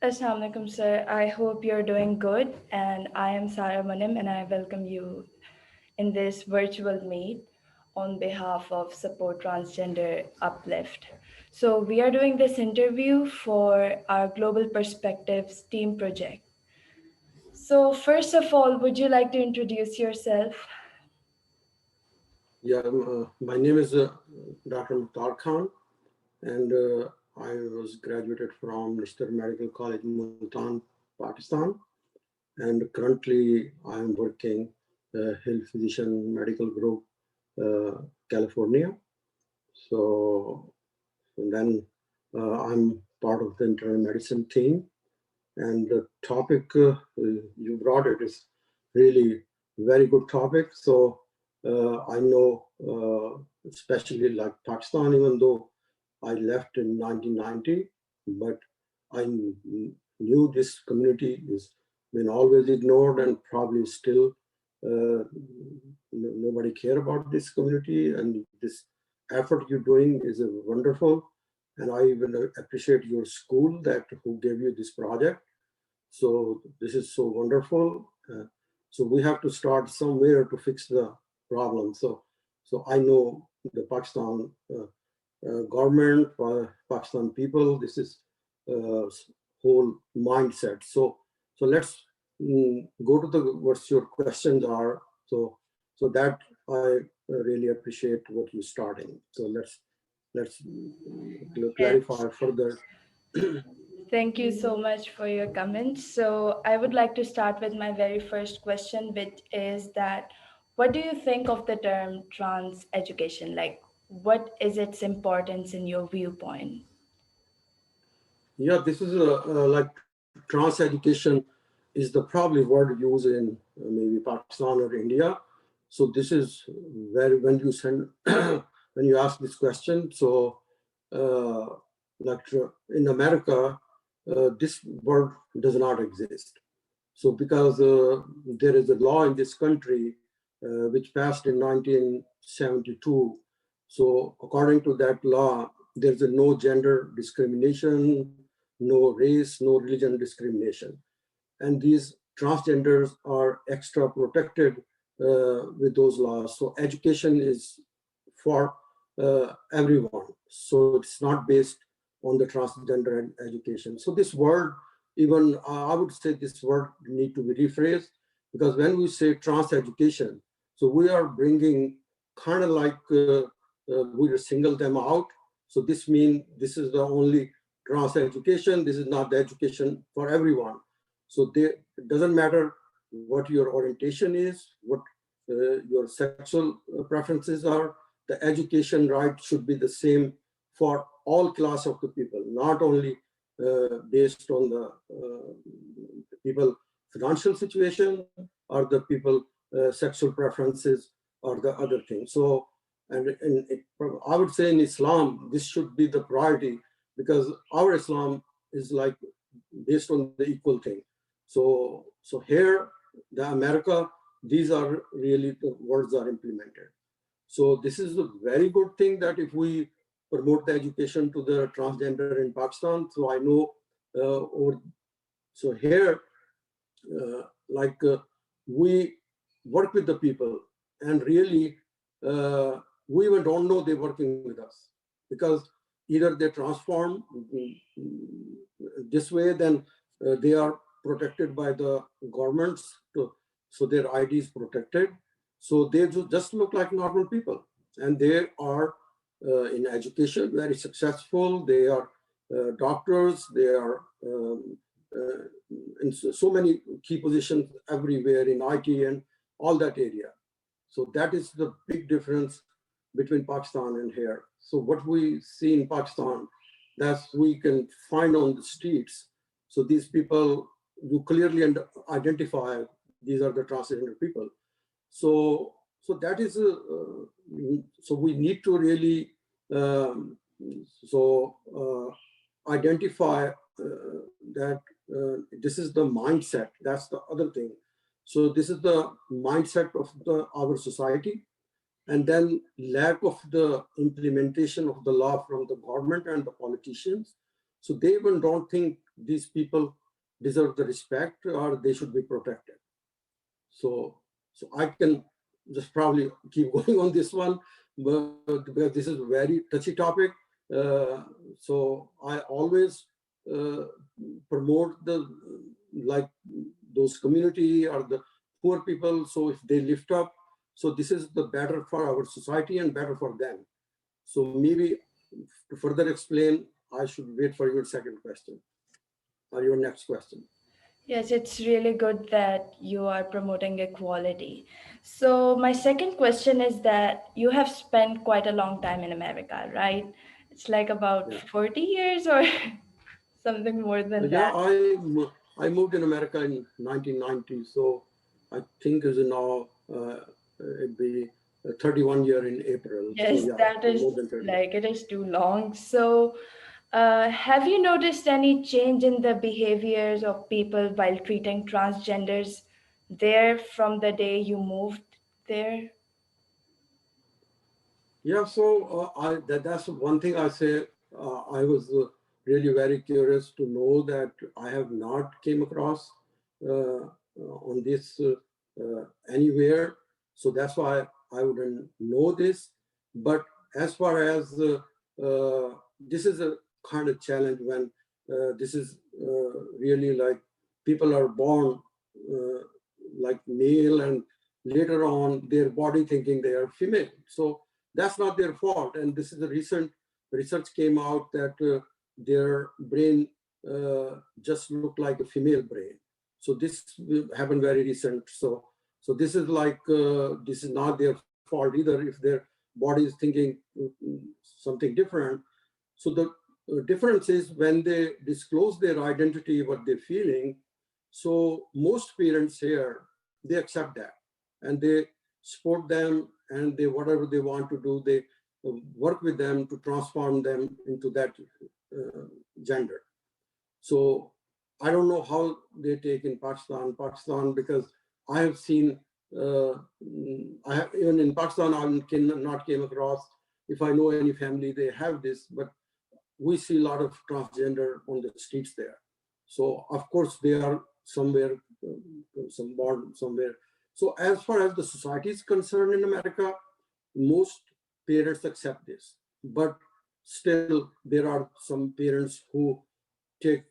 Assalamu alaikum, sir. I hope you're doing good. And I am Sarah Manim, and I welcome you in this virtual meet on behalf of Support Transgender Uplift. So, we are doing this interview for our Global Perspectives team project. So, first of all, would you like to introduce yourself? Yeah, my name is Dr. Mukhtar Khan, and I was graduated from National Medical College, Multan, Pakistan, and currently I am working Hill Physician Medical Group, California. So and then I'm part of the internal medicine team, and the topic you brought it is really very good topic. So I know, especially like Pakistan, even though I left in 1990, but I knew this community is been always ignored and probably still nobody care about this community, and this effort you're doing is wonderful. And I even appreciate your school that who gave you this project. So this is so wonderful. So we have to start somewhere to fix the problem. So I know the Pakistan government, Pakistan people, this is whole mindset. So let's go to the what's your questions are. So that I really appreciate what you're starting. So let's Yes. clarify further. Thank you so much for your comments. So, I would like to start with my very first question, which is that what do you think of the term trans education? Like, what is its importance in your viewpoint? Yeah, this is like trans education is the probably word used in maybe Pakistan or India. So this is where when you send when you ask this question. So uh, like in America, this word does not exist. So because there is a law in this country which passed in 1972. So according to that law, there's a no gender discrimination, no race, no religion discrimination. And these transgenders are extra protected with those laws. So education is for everyone. So it's not based on the transgender education. So this word, even I would say this word need to be rephrased, because when we say trans education, so we are bringing kind of like we single them out. So this means this is the only trans education. This is not the education for everyone. So it doesn't matter what your orientation is, what your sexual preferences are. The education right should be the same for all class of the people, not only based on the people financial situation or the people sexual preferences or the other thing. So, and I would say in Islam, this should be the priority, because our Islam is like based on the equal thing. So here, the America, these are really the words are implemented. So this is a very good thing that if we promote the education to the transgender in Pakistan. So I know, or so here, like we work with the people, and really we even don't know they're working with us, because either they transform this way, then they are protected by the governments, so their ID is protected. So they just look like normal people, and they are in education very successful. They are doctors. They are in so many key positions everywhere in IT and all that area. So that is the big difference between Pakistan and here. So what we see in Pakistan, that we can find on the streets. So these people, you clearly identify these are the transgender people. So that is so we need to really um, so identify that this is the mindset. That's the other thing. So this is the mindset of our society, and then lack of the implementation of the law from the government and the politicians. So they even don't think these people deserve the respect or they should be protected. So, so I can just probably keep going on this one, but because this is a very touchy topic. Uh, so I always uh, promote the like those community or the poor people. So if they lift up, so this is the better for our society and better for them. So maybe to further explain, I should wait for your second question or your next question. Yes, it's really good that you are promoting equality. So, my second question is that you have spent quite a long time in America, right? It's like about Yeah. 40 years or something more than Yeah, that. I moved in America in 1990, so I think is now it'd be 31 year in April. So Yes, yeah, that so is more than 30. like it is too long. So, have you noticed any change in the behaviors of people while treating transgenders there from the day you moved there? Yeah, so that's one thing I say. I was really very curious to know that I have not came across on this anywhere. So that's why I wouldn't know this. But as far as this is a kind of challenge when this is really like people are born uh, like male and later on their body thinking they are female. So that's not their fault. And this is a recent research came out that their brain just looked like a female brain. So this happened very recent. So this is like this is not their fault either if their body is thinking something different. So the difference is when they disclose their identity, what they're feeling. So most parents here, they accept that and they support them and they whatever they want to do, they work with them to transform them into that uh, gender. So I don't know how they take in Pakistan, because I have seen, I have, even in Pakistan, not came across, if I know any family, they have this, but we see a lot of transgender on the streets there. So of course they are somewhere, some born somewhere. So as far as the society is concerned in America, most parents accept this, but still there are some parents who take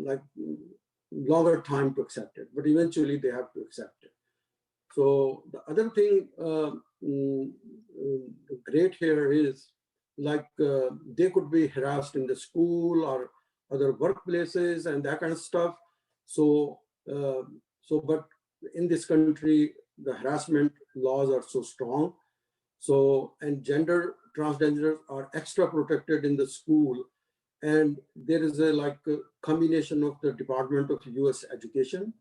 like longer time to accept it, but eventually they have to accept it. So the other thing great here is like they could be harassed in the school or other workplaces and that kind of stuff. So but in this country the harassment laws are so strong. So and gender transgenders are extra protected in the school, and there is a like a combination of the Department of U.S. Education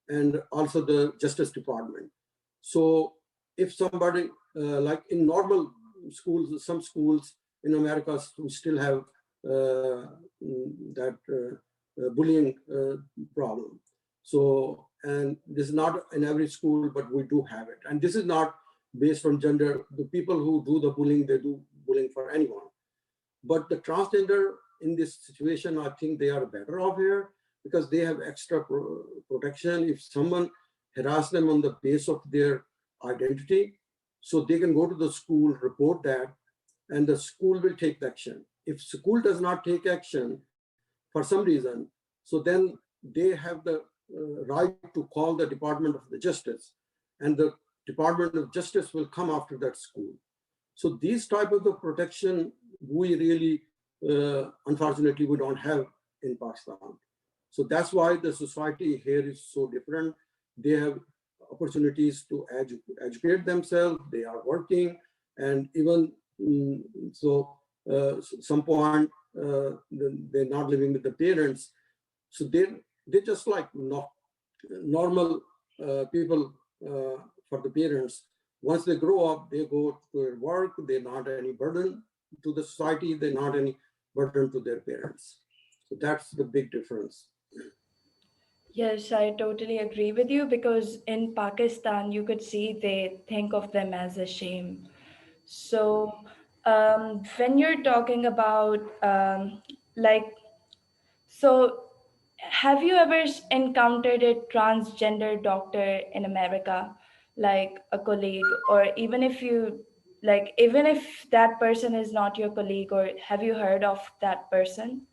and also the Justice Department. So if somebody like in normal schools, some schools in America still have that bullying problem. So and this is not in every school, but we do have it. And this is not based on gender. The people who do the bullying, they do bullying for anyone. But the transgender in this situation, I think they are better off here because they have extra protection. If someone harass them on the base of their identity, so they can go to the school, report that, and the school will take the action. If school does not take action for some reason, so then they have the right to call the Department of the Justice, and the Department of Justice will come after that school. So these type of the protection we really, unfortunately, we don't have in Pakistan. So that's why the society here is so different. They have opportunities to educate themselves. They are working, and even so, some point they're not living with the parents. So they just like not normal people for the parents. Once they grow up, they go to their work. They're not any burden to the society. They're not any burden to their parents. So that's the big difference. Yes, I totally agree with you because in Pakistan, you could see they think of them as a shame. So, when you're talking about like, so have you ever encountered a transgender doctor in America, like a colleague, or even if you, like, even if that person is not your colleague, or have you heard of that person?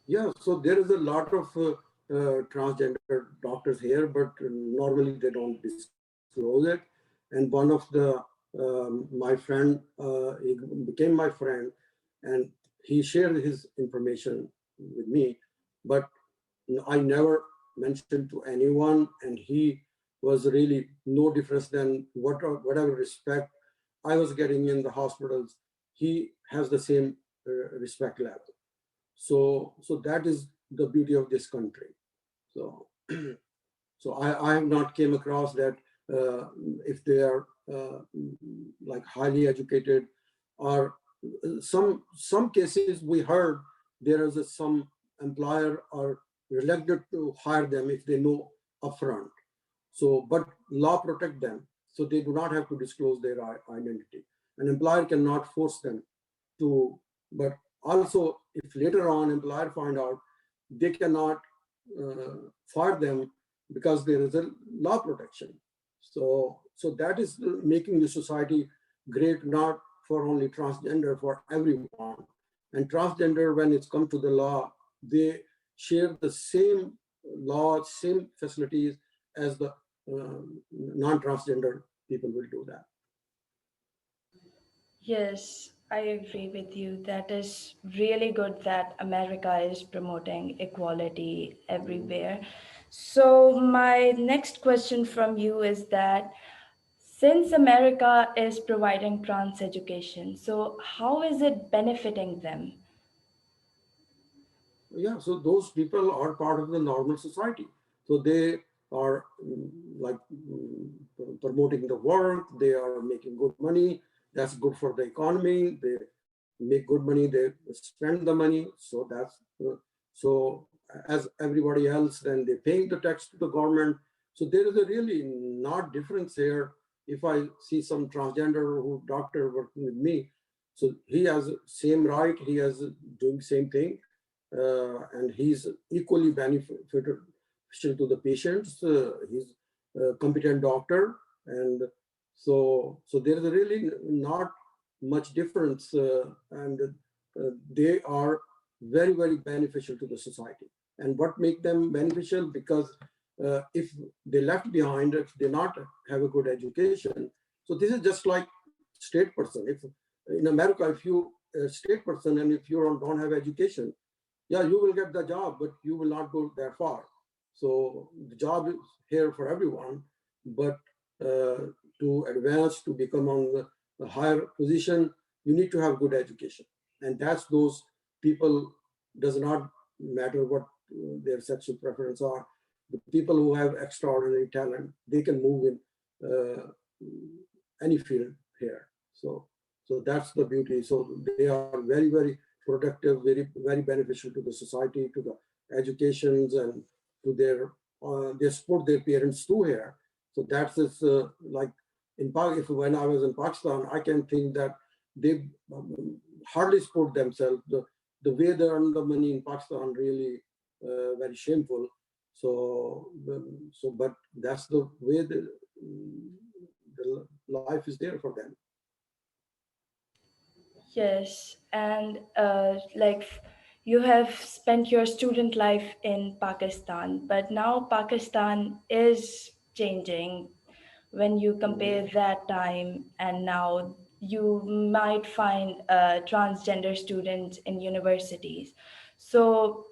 Yeah, so there is a lot of transgender doctors here, but normally they don't disclose it. And one of the my friend, he became my friend, and he shared his information with me, but I never mentioned to anyone, and he was really no difference than whatever respect I was getting in the hospitals. He has the same respect level. So that is the beauty of this country. So I have not came across that if they are like highly educated, or some cases we heard there is some employer are reluctant to hire them if they know upfront. So, but law protect them, so they do not have to disclose their identity. An employer cannot force them to, but also if later on employer find out, they cannot fire them because there is a law protection. So that is making the society great, not for only transgender, for everyone. And transgender, when it's come to the law, they share the same laws, same facilities as the non-transgender people will do that. Yes, I agree with you. That is really good that America is promoting equality everywhere. So, my next question from you is that since America is providing trans education, so how is it benefiting them? Yeah, so those people are part of the normal society. So they are like promoting the work, they are making good money. That's good for the economy. They make good money, they spend the money. So that's so as everybody else, then they paying the tax to the government. So there is a really not difference here. If I see some transgender who doctor working with me, so he has same right, he has doing same thing, and he's equally beneficial to the patients. He's a competent doctor, and so there is really not much difference, and they are very beneficial to the society. And what make them beneficial? Because if they left behind, if they not have a good education, so this is just like state person. If in America, if you a state person and if you don't have education, yeah, you will get the job, but you will not go that far. So the job is here for everyone, but to advance, to become on the higher position, you need to have good education. And that's those people, does not matter what their sexual preference are. The people who have extraordinary talent, they can move in any field here. So that's the beauty. So they are very productive, very beneficial to the society, to the educations, and to their they support their parents too here. So that's is like in if when I was in Pakistan, I can think that they hardly support themselves. The way they earn the money in Pakistan really very shameful. So but that's the way the life is there for them. Yes, and you have spent your student life in Pakistan, but now Pakistan is changing. When you compare that time and now, you might find transgender students in universities. So,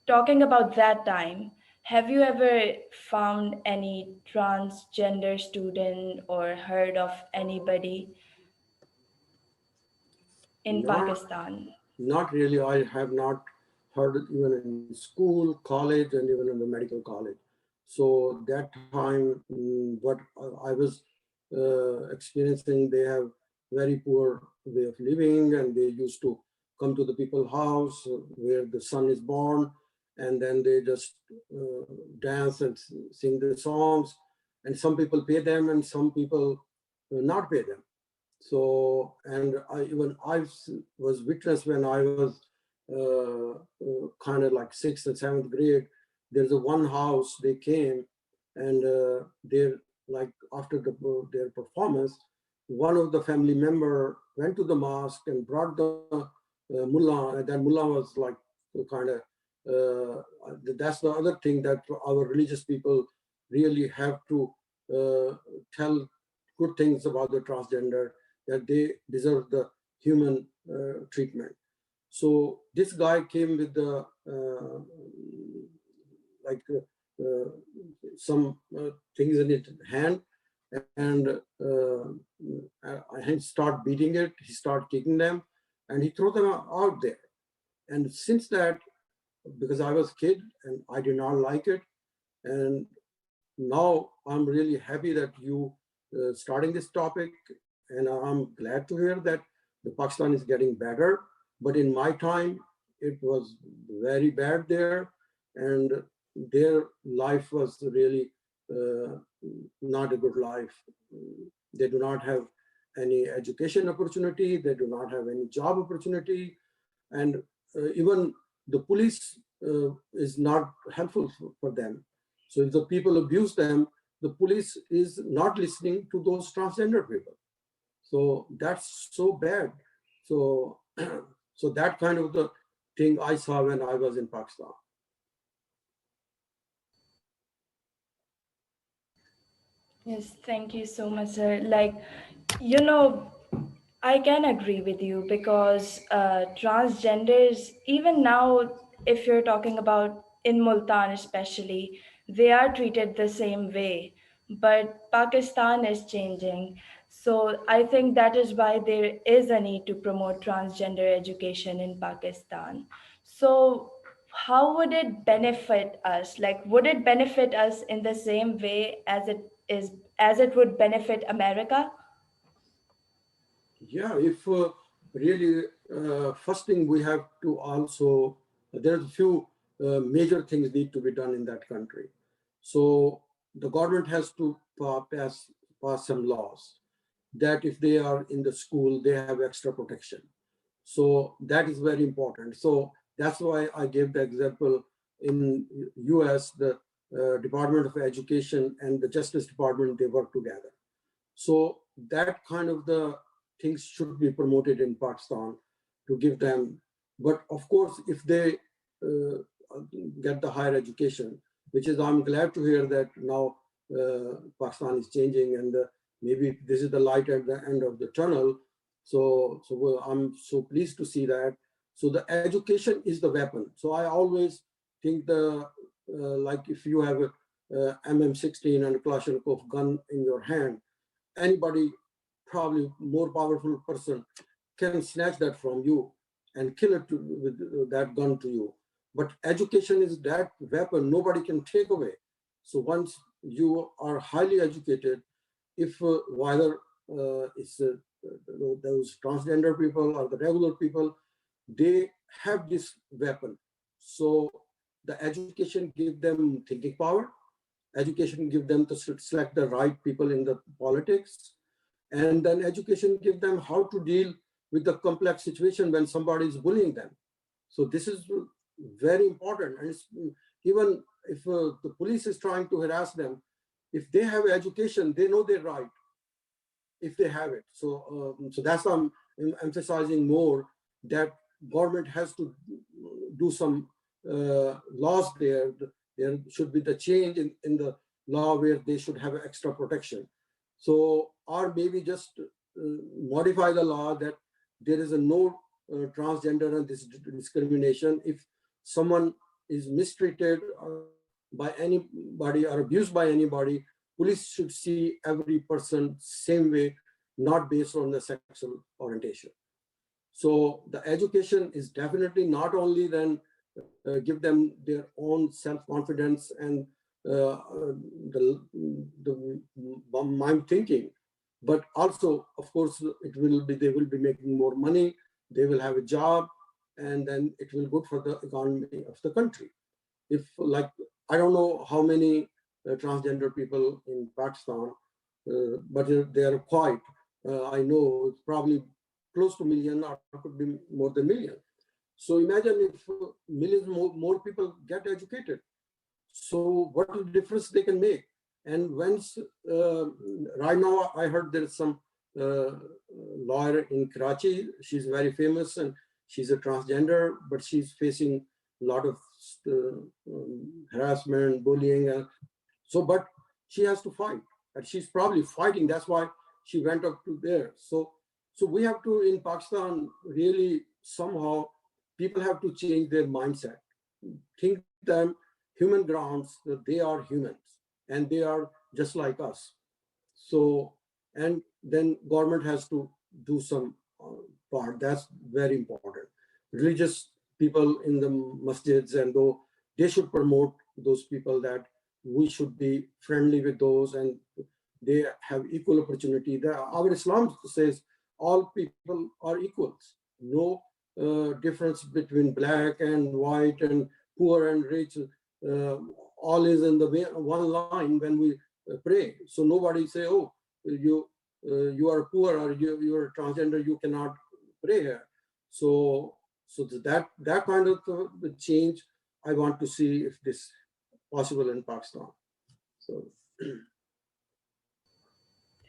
talking about that time, have you ever found any transgender student or heard of anybody in Not Pakistan? Not really. I have not heard it even in school, college, and even in the medical college. So that time, what I was experiencing, they have very poor way of living, and they used to come to the people's house where the son is born, and then they just dance and sing the songs. And some people pay them, and some people not pay them. So, and I even I was witness when I was kind of like 6th and 7th grade, there's a one house they came, and they're like after their performance, one of the family member went to the mosque and brought the mullah, and that mullah was like kind of that's the other thing that our religious people really have to tell good things about the transgender, that they deserve the human treatment. So this guy came with the like some things in his hand, and he start beating it. He start kicking them, and he threw them out there. And since that, because I was a kid and I did not like it, and now I'm really happy that you starting this topic, and I'm glad to hear that the Pakistan is getting better. But in my time, it was very bad there, and their life was really uh, not a good life. They do not have any education opportunity. They do not have any job opportunity, and even the police is not helpful for them. So if the people abuse them, the police is not listening to those transgender people. So that's so bad. So so that kind of the thing I saw when I was in Pakistan. Yes, thank you so much, sir. Like, you know, I can agree with you because transgenders, even now, if you're talking about in Multan especially, they are treated the same way. But Pakistan is changing. So I think that is why there is a need to promote transgender education in Pakistan. So, how would it benefit us? Like, would it benefit us in the same way as it would benefit America? Yeah, if really, first thing we have to also, there's a few major things need to be done in that country. So the government has to pass some laws that if they are in the school, they have extra protection. So that is very important. So that's why I gave the example in US, the Department of Education and the Justice Department, they work together. So that kind of the things should be promoted in Pakistan to give them. But of course, if they uh, get the higher education, which is I'm glad to hear that now Pakistan is changing, and maybe this is the light at the end of the tunnel. So well, I'm so pleased to see that. So the education is the weapon. So I always think the like if you have a MM16 and a Kalashnikov gun in your hand, anybody, probably more powerful person, can snatch that from you and kill it with that gun to you. But education is that weapon nobody can take away. So once you are highly educated, if whether it's those transgender people or the regular people, they have this weapon. So the education give them thinking power. Education give them to select the right people in the politics, and then education give them how to deal with the complex situation when somebody is bullying them. So this is very important, and it's, even if the police is trying to harass them, if they have education, they know their right if they have it. So that's why I'm emphasizing more that government has to do some laws there. There should be the change in the law where they should have extra protection. So, or maybe just modify the law that there is a no transgender and this discrimination. If someone is mistreated by anybody or abused by anybody, police should see every person same way, not based on the sexual orientation. So the education is definitely not only then give them their own self-confidence and the mind thinking, but also, of course, it will be, they will be making more money, they will have a job, and then it will good for the economy of the country. If like, I don't know how many transgender people in Pakistan, but they are quite. I know it's probably close to million, or could be more than million. So imagine if millions more people get educated. So what is the difference they can make? And once right now I heard there's some uh, lawyer in Karachi. She's very famous and she's a transgender, but she's facing a lot of harassment, bullying. So, but she has to fight, and she's probably fighting. That's why she went up to there. So we have to in Pakistan really somehow people have to change their mindset, think them human grounds that they are humans and they are just like us. So, and then government has to do some part. That's very important. Religious people in the masjids and though they should promote those people that we should be friendly with those and they have equal opportunity. Our Islam says all people are equals. No difference between black and white and poor and rich. Uh, all is in the one line when we pray. So nobody say, oh, you are poor or you are transgender, you cannot pray here. So that kind of the change I want to see if this possible in Pakistan. So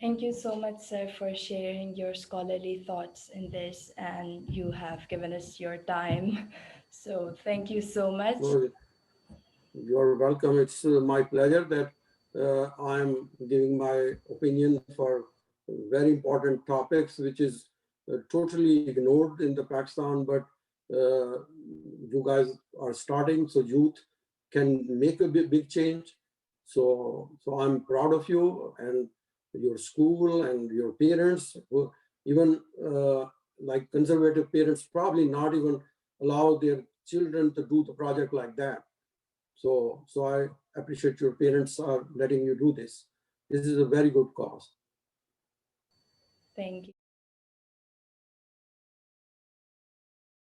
Thank you so much, sir, for sharing your scholarly thoughts in this, and you have given us your time. So, thank you so much. no, you're welcome. It's my pleasure that I'm giving my opinion for very important topics, which is totally ignored in the Pakistan, but you guys are starting, so youth can make a big change. So I'm proud of you and your school and your parents. Even like conservative parents probably not even allow their children to do the project like that. So I appreciate your parents are letting you do this. This is a very good cause. Thank you.